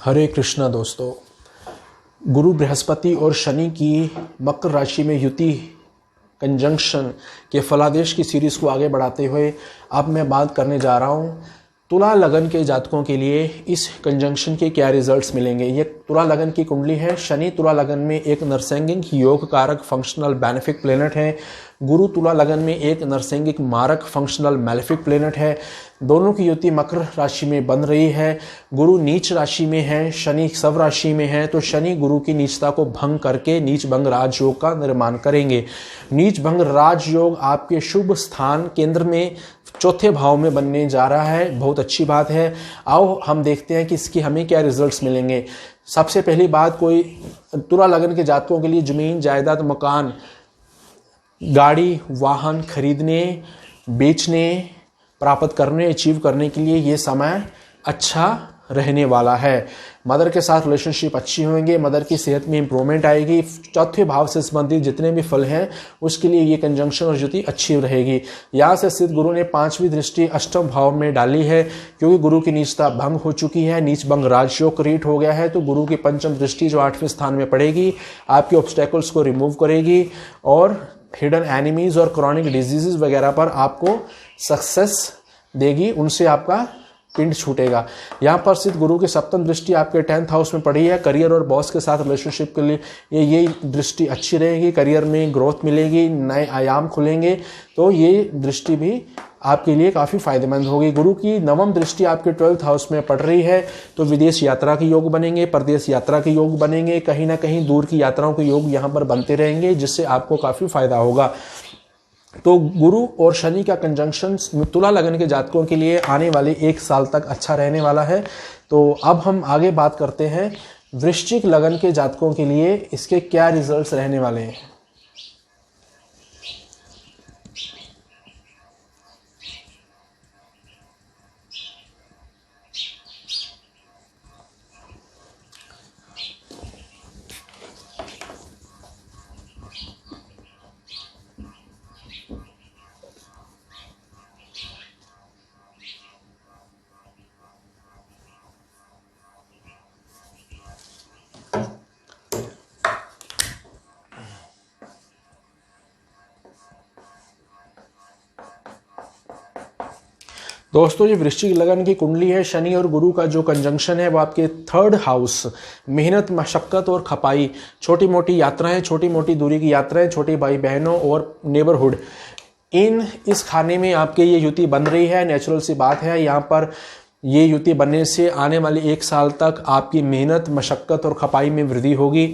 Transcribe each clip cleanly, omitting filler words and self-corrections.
हरे कृष्णा दोस्तों। गुरु बृहस्पति और शनि की मकर राशि में युति कंजंक्शन के फलादेश की सीरीज़ को आगे बढ़ाते हुए अब मैं बात करने जा रहा हूँ तुला लगन के जातकों के लिए इस कंजंक्शन के क्या रिजल्ट्स मिलेंगे। ये तुला लगन की कुंडली है। शनि तुला लगन में एक नरसैंगिक योग कारक फंक्शनल बेनिफिक प्लेनेट है। गुरु तुला लगन में एक नरसैंगिक मारक फंक्शनल मैलेफिक प्लेनेट है। दोनों की युति मकर राशि में बन रही है। गुरु नीच राशि में है, शनि स्व राशि में है, तो शनि गुरु की नीचता को भंग करके नीच भंग राजयोग का निर्माण करेंगे। नीच भंग राजयोग आपके शुभ स्थान केंद्र में चौथे भाव में बनने जा रहा है। बहुत अच्छी बात है। आओ हम देखते हैं कि इसकी हमें क्या रिजल्ट्स मिलेंगे। सबसे पहली बात, कोई तुला लगन के जातकों के लिए जमीन जायदाद मकान गाड़ी वाहन खरीदने बेचने प्राप्त करने अचीव करने के लिए ये समय अच्छा रहने वाला है। मदर के साथ रिलेशनशिप अच्छी होंगे। मदर की सेहत में इंप्रूवमेंट आएगी। चौथे भाव से संबंधित जितने भी फल हैं उसके लिए ये कंजंक्शन और युति अच्छी रहेगी। यहाँ से स्थित गुरु ने पांचवी दृष्टि अष्टम भाव में डाली है, क्योंकि गुरु की नीचता भंग हो चुकी है। नीच भंग राजयोग क्रिएट हो गया है, तो गुरु की पंचम दृष्टि जो 8वें स्थान में पड़ेगी आपके ऑब्स्टेकल्स को रिमूव करेगी और हिडन एनिमीज और क्रॉनिक डिजीजेस वगैरह पर आपको सक्सेस देगी, उनसे आपका पिंड छूटेगा। यहाँ पर स्थित गुरु की सप्तम दृष्टि आपके 10th हाउस में पड़ी है। करियर और बॉस के साथ रिलेशनशिप के लिए ये दृष्टि अच्छी रहेगी। करियर में ग्रोथ मिलेगी, नए आयाम खुलेंगे, तो ये दृष्टि भी आपके लिए काफ़ी फायदेमंद होगी। गुरु की नवम दृष्टि आपके 12th हाउस में पड़ रही है, तो विदेश यात्रा के योग बनेंगे, परदेश यात्रा के योग बनेंगे, कहीं ना कहीं दूर की यात्राओं के योग यहाँ पर बनते रहेंगे, जिससे आपको काफ़ी फायदा होगा। तो गुरु और शनि का कंजंक्शन तुला लगन के जातकों के लिए आने वाले 1 साल तक अच्छा रहने वाला है। तो अब हम आगे बात करते हैं वृश्चिक लगन के जातकों के लिए इसके क्या रिजल्ट्स रहने वाले हैं। दोस्तों, ये वृश्चिक लगन की कुंडली है। शनि और गुरु का जो कंजंक्शन है वो आपके 3rd हाउस, मेहनत मशक्कत और खपाई, छोटी मोटी यात्राएं, छोटी मोटी दूरी की यात्राएं, छोटे भाई बहनों और नेबरहुड, इस खाने में आपके ये युति बन रही है। नेचुरल सी बात है। यहाँ पर ये युति बनने से आने वाले 1 साल तक आपकी मेहनत मशक्कत और खपाई में वृद्धि होगी।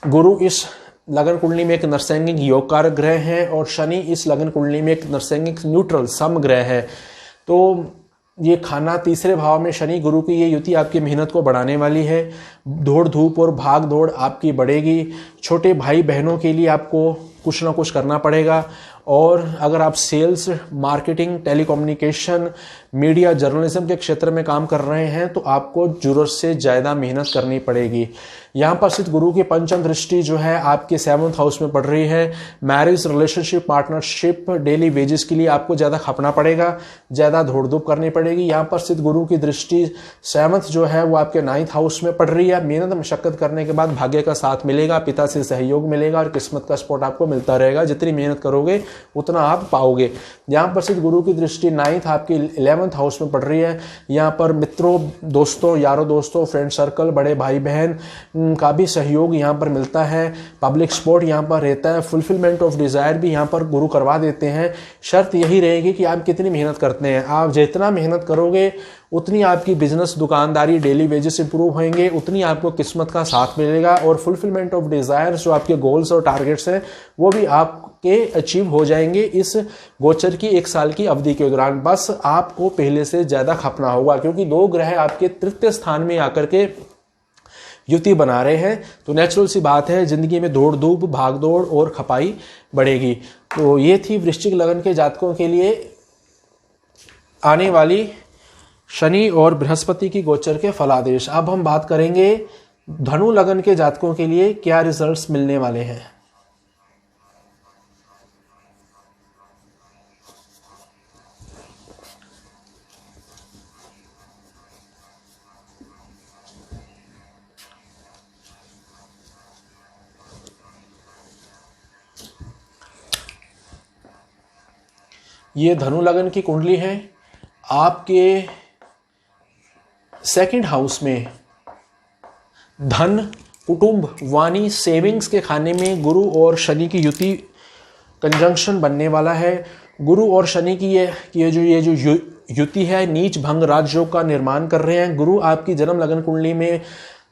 गुरु इस लगन कुंडली में एक नरसैंगिक योग कारक ग्रह है और शनि इस लगन कुंडली में एक नरसैंगिक न्यूट्रल सम ग्रह है। तो ये खाना 3रे भाव में शनि गुरु की ये युति आपकी मेहनत को बढ़ाने वाली है। दौड़ धूप और भाग दौड़ आपकी बढ़ेगी। छोटे भाई बहनों के लिए आपको कुछ ना कुछ करना पड़ेगा। और अगर आप sales, marketing, telecommunication, media, journalism के क्षेत्र में काम कर रहे हैं तो आपको जरूरत से ज़्यादा मेहनत करनी पड़ेगी। यहाँ पर स्थित गुरु की पंचम दृष्टि जो है आपके 7th हाउस में पड़ रही है। Marriage, relationship, partnership, daily wages के लिए आपको ज़्यादा खपना पड़ेगा, ज़्यादा दौड़ धूप करनी पड़ेगी। यहाँ पर स्थित गुरु की दृष्टि 7th जो है वो आपके 9th हाउस में पड़ रही है। मेहनत मशक्कत करने के बाद भाग्य का साथ मिलेगा, पिता से सहयोग मिलेगा और किस्मत का सपोर्ट आपको मिलता रहेगा। जितनी मेहनत करोगे उतना आप पाओगे। यहाँ पर स्थित गुरु की दृष्टि 9th आपकी 11th हाउस में पड़ रही है। यहाँ पर मित्रों, दोस्तों, यारों दोस्तों, फ्रेंड सर्कल, बड़े भाई बहन का भी सहयोग यहाँ पर मिलता है। पब्लिक सपोर्ट यहाँ पर रहता है। फुलफिलमेंट ऑफ डिजायर भी यहाँ पर गुरु करवा देते हैं। शर्त यही रहेगी कि आप कितनी मेहनत करते हैं। आप जितना मेहनत करोगे उतनी आपकी बिजनेस, दुकानदारी, डेली वेजेस इंप्रूव होंगे, उतनी आपको किस्मत का साथ मिलेगा और फुलफिलमेंट ऑफ डिजायर्स, जो आपके गोल्स और टारगेट्स हैं, वो भी आपके अचीव हो जाएंगे इस गोचर की 1 साल की अवधि के दौरान। बस आपको पहले से ज्यादा खपना होगा, क्योंकि 2 ग्रह आपके 3य स्थान में आकर के युति बना रहे हैं। तो नेचुरल सी बात है, जिंदगी में दौड़ धूप, भागदौड़ और खपाई बढ़ेगी। तो ये थी वृश्चिक लगन के जातकों के लिए आने वाली शनि और बृहस्पति की गोचर के फलादेश। अब हम बात करेंगे धनु लगन के जातकों के लिए क्या रिजल्ट्स मिलने वाले हैं। ये धनु लगन की कुंडली है। आपके सेकंड हाउस में धन, कुटुंब, वाणी, सेविंग्स के खाने में गुरु और शनि की युति कंजंक्शन बनने वाला है। गुरु और शनि की ये जो युति है नीच भंग राजयोग का निर्माण कर रहे हैं। गुरु आपकी जन्म लगन कुंडली में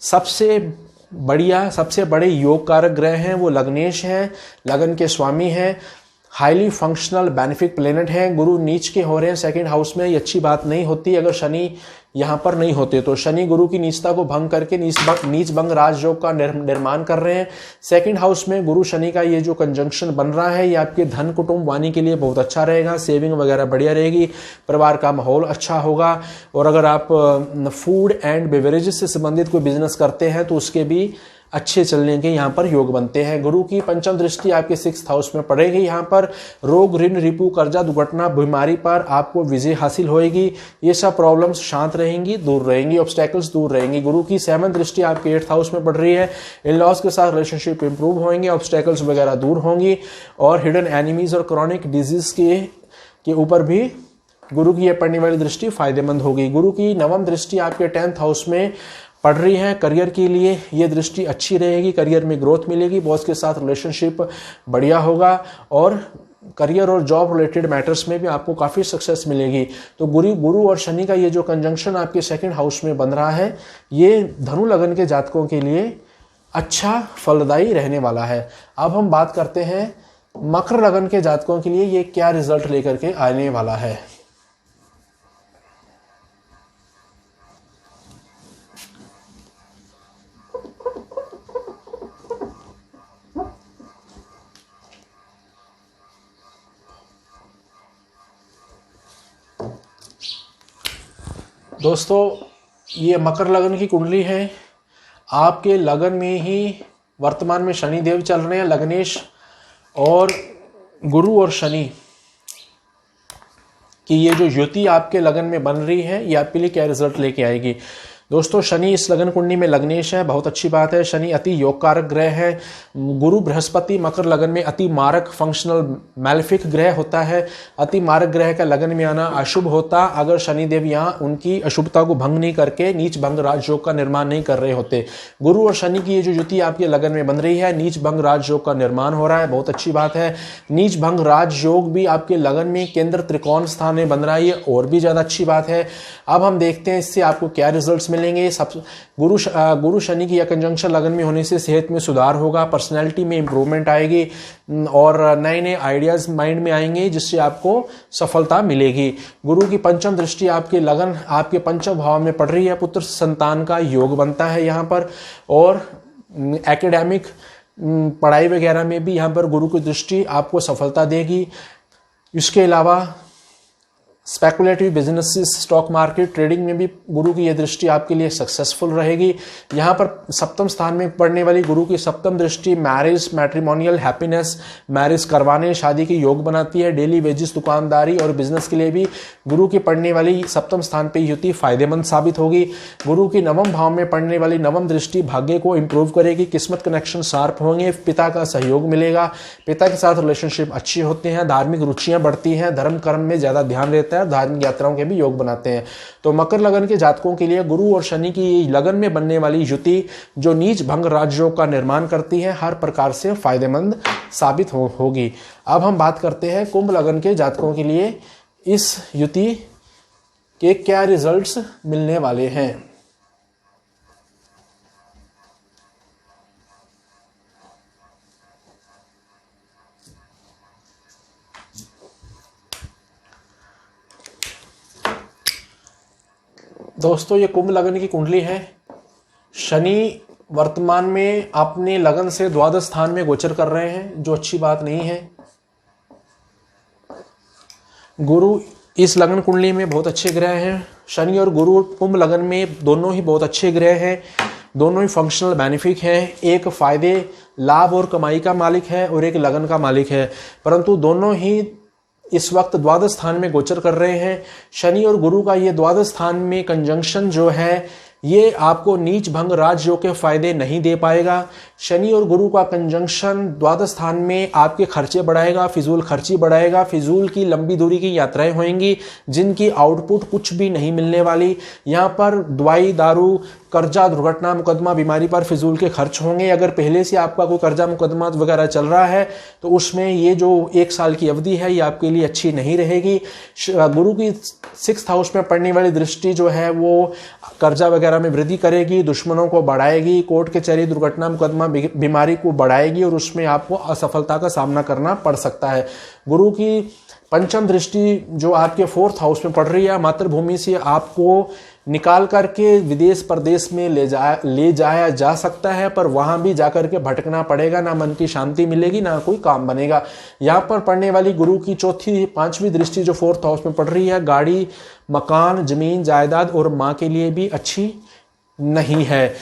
सबसे बड़े योग कारक ग्रह हैं, वो लग्नेश हैं, लगन के स्वामी हैं, हाईली फंक्शनल बेनिफिक प्लेनेट हैं। गुरु नीच के हो रहे हैं सेकंड हाउस में, ये अच्छी बात नहीं होती अगर शनि यहाँ पर नहीं होते। तो शनि गुरु की नीचता को भंग करके नीच भंग राजयोग का निर्माण कर रहे हैं। सेकंड हाउस में गुरु शनि का ये जो कंजंक्शन बन रहा है ये आपके धन, कुटुंब, वाणी के लिए बहुत अच्छा रहेगा। सेविंग वगैरह बढ़िया रहेगी, परिवार का माहौल अच्छा होगा। और अगर आप फूड एंड बेवरेजेस से संबंधित कोई बिजनेस करते हैं तो उसके भी अच्छे चलने के यहाँ पर योग बनते हैं। गुरु की पंचम दृष्टि आपके 6th हाउस में पड़ेगी। यहाँ पर रोग, ऋण, रिपु, कर्जा, दुर्घटना, बीमारी पर आपको विजय हासिल होएगी। ये सब प्रॉब्लम्स शांत रहेंगी, दूर रहेंगी, ऑब्स्टेकल्स दूर रहेंगी। गुरु की 7th दृष्टि आपके 8th हाउस में पड़ रही है। इन लॉज के साथ रिलेशनशिप इंप्रूव होंगे, ऑब्स्टेकल्स वगैरह दूर होंगी और हिडन एनिमीज और क्रॉनिक डिजीज के ऊपर भी गुरु की यह पड़ने वाली दृष्टि फायदेमंद होगी। गुरु की 9वीं दृष्टि आपके 10th हाउस में पढ़ रही है। करियर के लिए ये दृष्टि अच्छी रहेगी, करियर में ग्रोथ मिलेगी, बॉस के साथ रिलेशनशिप बढ़िया होगा और करियर और जॉब रिलेटेड मैटर्स में भी आपको काफ़ी सक्सेस मिलेगी। तो गुरु और शनि का ये जो कंजंक्शन आपके सेकंड हाउस में बन रहा है ये धनु लगन के जातकों के लिए अच्छा फलदायी रहने वाला है। अब हम बात करते हैं मकर लगन के जातकों के लिए ये क्या रिजल्ट लेकर के आने वाला है। दोस्तों ये मकर लगन की कुंडली है। आपके लगन में ही वर्तमान में शनि देव चल रहे हैं, लग्नेश, और गुरु और शनि की ये जो युति आपके लगन में बन रही है ये आपके लिए क्या रिजल्ट लेके आएगी। दोस्तों शनि इस लगन कुंडली में लग्नेश है, बहुत अच्छी बात है। शनि अति योग कारक ग्रह है। गुरु बृहस्पति मकर लगन में अति मारक फंक्शनल मैलेफिक ग्रह होता है। अति मारक ग्रह का लगन में आना अशुभ होता अगर शनिदेव यहाँ उनकी अशुभता को भंग नहीं करके नीच भंग राजयोग का निर्माण नहीं कर रहे होते। गुरु और शनि की ये जो युति आपके लगन में बन रही है नीच भंग राजयोग का निर्माण हो रहा है, बहुत अच्छी बात है। नीच भंग राजयोग भी आपके लगन में केंद्र त्रिकोण स्थान में बन रहा है, ये और भी ज्यादा अच्छी बात है। अब हम देखते हैं इससे आपको क्या रिजल्ट्स मिलेंगे। सब गुरु शनि की कंजंक्शन लगन में होने से सेहत में सुधार होगा, पर्सनैलिटी में इंप्रूवमेंट आएगी और नए नए आइडियाज माइंड में आएंगे जिससे आपको सफलता मिलेगी। गुरु की पंचम दृष्टि आपके लगन आपके पंचम भाव में पड़ रही है, पुत्र संतान का योग बनता है यहाँ पर और एकेडमिक पढ़ाई वगैरह में भी यहाँ पर गुरु की दृष्टि आपको सफलता देगी। इसके अलावा speculative businesses, stock market, trading में भी गुरु की यह दृष्टि आपके लिए सक्सेसफुल रहेगी। यहाँ पर सप्तम स्थान में पड़ने वाली गुरु की सप्तम दृष्टि मैरिज, मैट्रिमोनियल हैप्पीनेस, मैरिज करवाने, शादी के योग बनाती है। डेली वेजेस, दुकानदारी और बिजनेस के लिए भी गुरु की पड़ने वाली सप्तम स्थान पर युति फायदेमंद साबित होगी। गुरु की नवम भाव में पड़ने वाली नवम दृष्टि भाग्य को इंप्रूव करेगी, किस्मत कनेक्शन शार्प होंगे, पिता का सहयोग मिलेगा, पिता के साथ रिलेशनशिप अच्छी होते हैं, धार्मिक रुचियां बढ़ती हैं, धर्म कर्म में ज्यादा ध्यान रहता है, धार्मिक यात्राओं के भी योग बनाते हैं। तो मकर लगन के जातकों के लिए गुरु और शनि की लगन में बनने वाली युति जो नीच भंग राजयोग का निर्माण करती है हर प्रकार से फायदेमंद साबित होगी। अब हम बात करते हैं कुंभ लगन के जातकों के लिए इस युति के क्या रिजल्ट्स मिलने वाले हैं। दोस्तों ये कुंभ लगन की कुंडली है। शनि वर्तमान में अपने लगन से द्वादश स्थान में गोचर कर रहे हैं जो अच्छी बात नहीं है। गुरु इस लगन कुंडली में बहुत अच्छे ग्रह हैं। शनि और गुरु कुंभ लगन में दोनों ही बहुत अच्छे ग्रह हैं, दोनों ही फंक्शनल बेनिफिक हैं। एक फायदे, लाभ और कमाई का मालिक है और एक लगन का मालिक है, परंतु दोनों ही इस वक्त द्वादश स्थान में गोचर कर रहे हैं। शनि और गुरु का ये द्वादश स्थान में कंजंक्शन जो है ये आपको नीच भंग राजयोग के फायदे नहीं दे पाएगा, शनि और गुरु का कंजंक्शन द्वादश स्थान में आपके खर्चे बढ़ाएगा, फिजूल खर्ची बढ़ाएगा, फिजूल की लंबी दूरी की यात्राएं होंगी जिनकी आउटपुट कुछ भी नहीं मिलने वाली। यहाँ पर दवाई दारू, कर्जा, दुर्घटना, मुकदमा, बीमारी पर फिजूल के खर्च होंगे। अगर पहले से आपका कोई कर्जा मुकदमा वगैरह चल रहा है तो उसमें ये जो 1 साल की अवधि है ये आपके लिए अच्छी नहीं रहेगी। गुरु की 6th हाउस में पड़ने वाली दृष्टि जो है वो कर्जा वगैरह में वृद्धि करेगी, दुश्मनों को बढ़ाएगी, कोर्ट कचहरी, दुर्घटना, मुकदमा, बीमारी को बढ़ाएगी और उसमें आपको असफलता का सामना करना पड़ सकता है। गुरु की पंचम दृष्टि जो आपके 4th हाउस में पड़ रही है, मातृभूमि से आपको निकाल करके विदेश प्रदेश में ले जाया जा सकता है, पर वहां भी जाकर के भटकना पड़ेगा, ना मन की शांति मिलेगी, ना कोई काम बनेगा। यहाँ पर पड़ने वाली गुरु की 4थी 5वीं दृष्टि जो 4th हाउस में पड़ रही है, गाड़ी, मकान, जमीन जायदाद और माँ के लिए भी अच्छी नहीं है।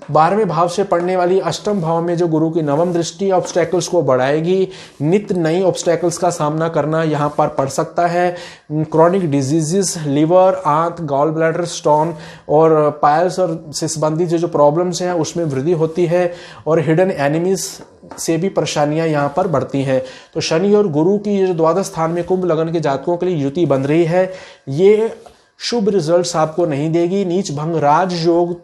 12वें भाव से पड़ने वाली अष्टम भाव में जो गुरु की 9वीं दृष्टि ऑब्स्टेकल्स को बढ़ाएगी। नित्य नई ऑब्स्टेकल्स का सामना करना यहाँ पर पड़ सकता है। क्रॉनिक डिजीजेस, लिवर, आंत, गॉल ब्लैडर स्टोन और पाइल्स और से संबंधित जो प्रॉब्लम्स हैं उसमें वृद्धि होती है और हिडन एनिमीज से भी परेशानियां यहाँ पर बढ़ती हैं। तो शनि और गुरु की ये जो द्वादश स्थान में कुंभ लग्न के जातकों के लिए युति बन रही है, ये शुभ रिजल्ट्स आपको नहीं देगी। नीच भंग राजयोग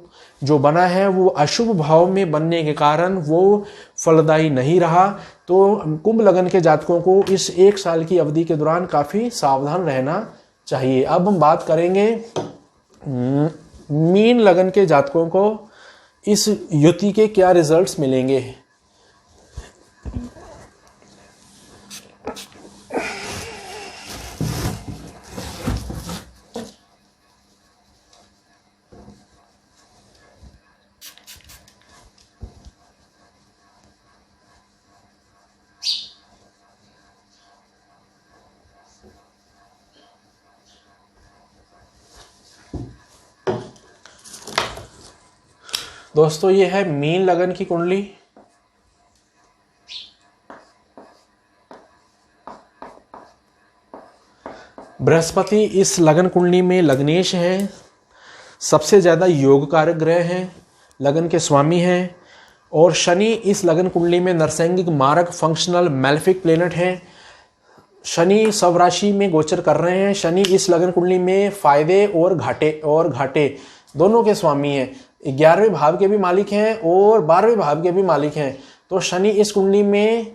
जो बना है वो अशुभ भाव में बनने के कारण वो फलदायी नहीं रहा। तो कुंभ लग्न के जातकों को इस 1 साल की अवधि के दौरान काफी सावधान रहना चाहिए। अब हम बात करेंगे मीन लग्न के जातकों को इस युति के क्या रिजल्ट्स मिलेंगे। दोस्तों ये है मीन लगन की कुंडली। बृहस्पति इस लगन कुंडली में लग्नेश है, सबसे ज्यादा योग कारक ग्रह हैं, लगन के स्वामी हैं। और शनि इस लगन कुंडली में नरसैंगिक मारक फंक्शनल मैलेफिक प्लेनेट है। शनि स्वराशि में गोचर कर रहे हैं। शनि इस लगन कुंडली में फायदे और घाटे दोनों के स्वामी हैं। 11वें भाव के भी मालिक हैं और 12वें भाव के भी मालिक हैं। तो शनि इस कुंडली में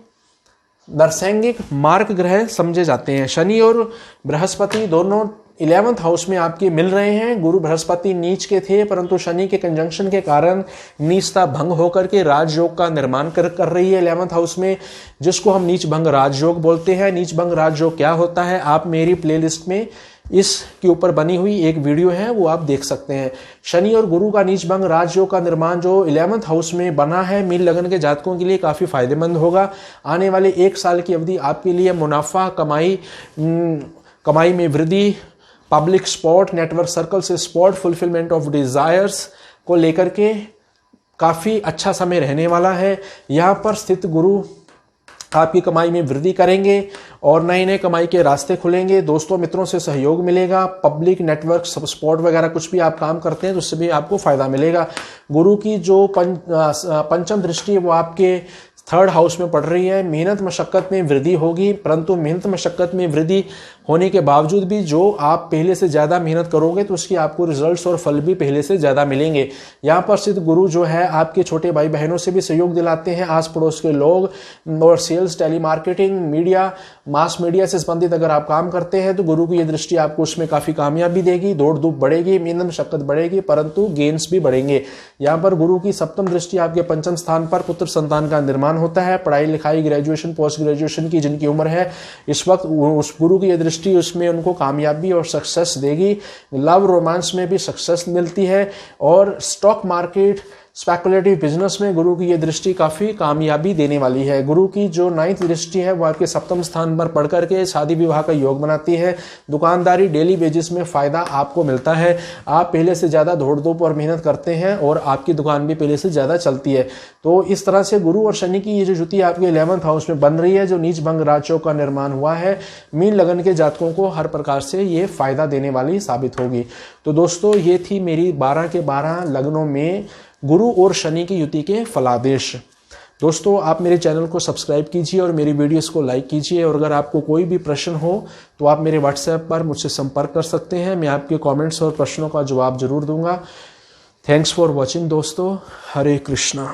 नरसैंगिक मार्क ग्रह समझे जाते हैं। शनि और बृहस्पति दोनों 11th हाउस में आपके मिल रहे हैं। गुरु बृहस्पति नीच के थे, परंतु शनि के कंजंक्शन के कारण नीचता भंग होकर के राजयोग का निर्माण कर रही है 11th हाउस में, जिसको हम नीच भंग राजयोग बोलते हैं। नीच भंग राजयोग क्या होता है, आप मेरी प्लेलिस्ट में इसके ऊपर बनी हुई एक वीडियो है वो आप देख सकते हैं। शनि और गुरु का नीच भंग राजयोग का निर्माण जो 11th हाउस में बना है, मीन लगन के जातकों के लिए काफी फायदेमंद होगा। आने वाले 1 साल की अवधि आपके लिए मुनाफा, कमाई में वृद्धि, पब्लिक स्पॉट, नेटवर्क सर्कल से स्पॉट, फुलफिलमेंट ऑफ डिजायर्स को लेकर के काफी अच्छा समय रहने वाला है। यहाँ पर स्थित गुरु आपकी कमाई में वृद्धि करेंगे और नए नए कमाई के रास्ते खुलेंगे। दोस्तों मित्रों से सहयोग मिलेगा। पब्लिक नेटवर्क स्पॉट वगैरह कुछ भी आप काम करते हैं तो उससे भी आपको फायदा मिलेगा। गुरु की जो पंचम दृष्टि वो आपके 3rd हाउस में पड़ रही है। मेहनत मशक्कत में वृद्धि होगी, परंतु मेहनत मशक्कत में वृद्धि होने के बावजूद भी जो आप पहले से ज्यादा मेहनत करोगे तो उसकी आपको रिजल्ट्स और फल भी पहले से ज्यादा मिलेंगे। यहाँ पर स्थित गुरु जो है आपके छोटे भाई बहनों से भी सहयोग दिलाते हैं, आस पड़ोस के लोग और sales, telemarketing, media, mass media से संबंधित अगर आप काम करते हैं तो गुरु की ये दृष्टि आपको उसमें काफी कामयाबी देगी। दौड़ धूप बढ़ेगी, मेहनत मशक्कत बढ़ेगी, परंतु गेन्स भी बढ़ेंगे। यहाँ पर गुरु की 7वीं दृष्टि आपके 5म स्थान पर पुत्र संतान का निर्माण होता है। पढ़ाई लिखाई, ग्रेजुएशन, पोस्ट ग्रेजुएशन की जिनकी उम्र है इस वक्त, उस गुरु की दृष्टि उसमें उनको कामयाबी और सक्सेस देगी। लव रोमांस में भी सक्सेस मिलती है और स्टॉक मार्केट, स्पेकुलेटिव बिजनेस में गुरु की ये दृष्टि काफी कामयाबी देने वाली है। गुरु की जो 9th दृष्टि है वो आपके 7म स्थान पर पढ़ करके शादी विवाह का योग बनाती है। दुकानदारी, डेली वेजेस में फायदा आपको मिलता है। आप पहले से ज्यादा दौड़ धूप और मेहनत करते हैं और आपकी दुकान भी पहले से ज्यादा चलती है। तो इस तरह से गुरु और शनि की ये जो युति आपके 11th हाउस में बन रही है, जो नीच भंग राजयोग का निर्माण हुआ है, मीन लगन के जातकों को हर प्रकार से ये फायदा देने वाली साबित होगी। तो दोस्तों ये थी मेरी 12 के 12 लग्नों में गुरु और शनि की युति के फलादेश। दोस्तों आप मेरे चैनल को सब्सक्राइब कीजिए और मेरी वीडियोस को लाइक कीजिए, और अगर आपको कोई भी प्रश्न हो तो आप मेरे व्हाट्सएप पर मुझसे संपर्क कर सकते हैं। मैं आपके कमेंट्स और प्रश्नों का जवाब जरूर दूंगा। थैंक्स फॉर वॉचिंग दोस्तों। हरे कृष्णा।